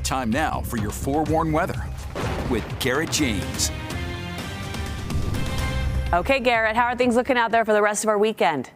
Time now for your forewarned weather with Garrett James. Okay, Garrett, how are things looking out there for the rest of our weekend?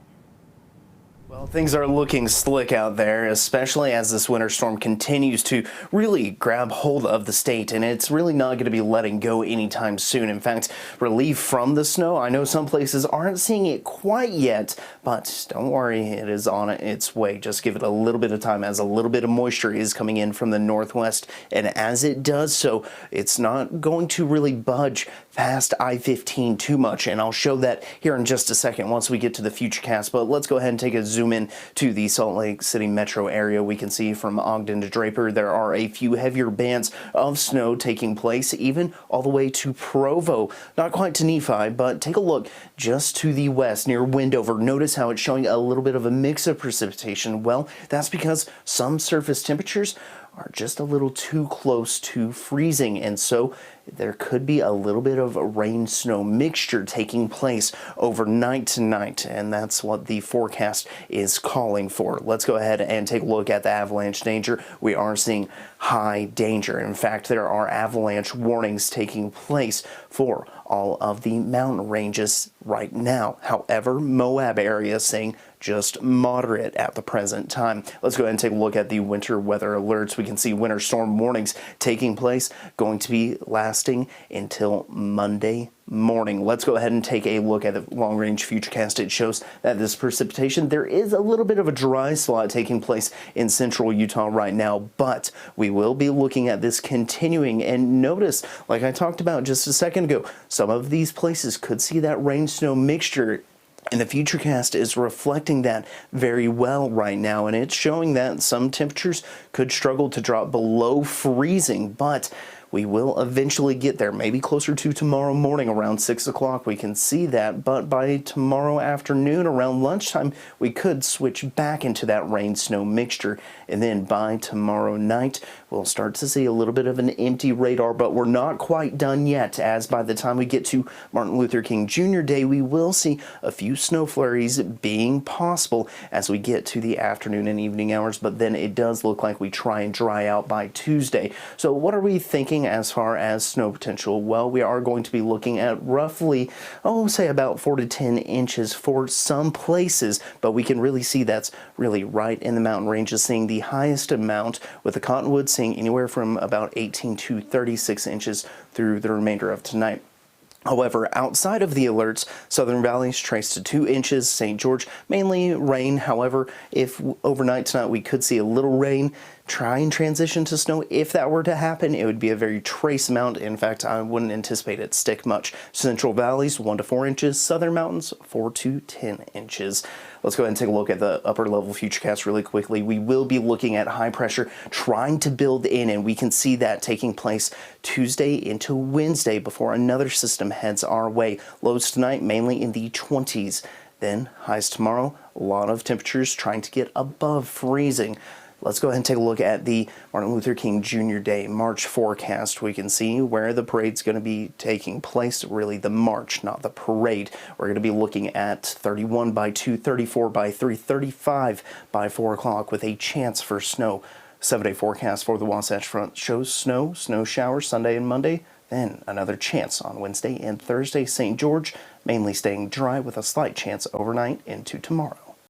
Well, things are looking slick out there, especially as this winter storm continues to really grab hold of the state, and it's really not going to be letting go anytime soon. In fact, relief from the snow, I know some places aren't seeing it quite yet, but don't worry, it is on its way. Just give it a little bit of time as a little bit of moisture is coming in from the northwest, and as it does so, it's not going to really budge past I-15 too much, and I'll show that here in just a second once we get to the Futurecast. But let's go ahead and take a zoom in to the Salt Lake City metro area. We can see from Ogden to Draper there are a few heavier bands of snow taking place, even all the way to Provo. Not quite to Nephi, but take a look just to the west near Wendover. Notice how it's showing a little bit of a mix of precipitation. Well, that's because some surface temperatures are just a little too close to freezing, and so there could be a little bit of a rain-snow mixture taking place overnight tonight, and that's what the forecast is calling for. Let's go ahead and take a look at the avalanche danger. We are seeing high danger. In fact, there are avalanche warnings taking place for all of the mountain ranges right now. However, Moab area is saying just moderate at the present time. Let's go ahead and take a look at the winter weather alerts. We can see winter storm warnings taking place, going to be lasting until Monday morning. Let's go ahead and take a look at the long-range futurecast. It shows that this precipitation, there is a little bit of a dry spot taking place in central Utah right now, but we will be looking at this continuing. And notice, like I talked about just a second ago, some of these places could see that rain-snow mixture, and the Futurecast is reflecting that very well right now, and it's showing that some temperatures could struggle to drop below freezing, but we will eventually get there, maybe closer to tomorrow morning around 6 o'clock. We can see that, but by tomorrow afternoon around lunchtime, we could switch back into that rain-snow mixture. And then by tomorrow night, we'll start to see a little bit of an empty radar, but we're not quite done yet, as by the time we get to Martin Luther King Jr. Day, we will see a few snow flurries being possible as we get to the afternoon and evening hours, but then it does look like we try and dry out by Tuesday. So what are we thinking as far as snow potential? Well, we are going to be looking at roughly, say about 4 to 10 inches for some places, but we can really see that's really right in the mountain ranges, seeing the highest amount, with the Cottonwoods seeing anywhere from about 18 to 36 inches through the remainder of tonight. However, outside of the alerts, Southern Valley's traced to 2 inches, St. George mainly rain. However, if overnight tonight we could see a little rain, try and transition to snow. If that were to happen, it would be a very trace amount. In fact, I wouldn't anticipate it stick much. Central Valley's 1 to 4 inches, Southern Mountains 4 to 10 inches. Let's go ahead and take a look at the upper level futurecast really quickly. We will be looking at high pressure trying to build in, and we can see that taking place Tuesday into Wednesday before another system heads our way. Lows tonight mainly in the 20s. Then highs tomorrow, a lot of temperatures trying to get above freezing. Let's go ahead and take a look at the Martin Luther King Jr. Day March forecast. We can see where the parade's going to be taking place, really the march, not the parade. We're going to be looking at 31 by 2, 34 by 3, 35 by 4 o'clock with a chance for snow. 7-day forecast for the Wasatch Front shows snow showers Sunday and Monday, then another chance on Wednesday and Thursday. St. George mainly staying dry with a slight chance overnight into tomorrow.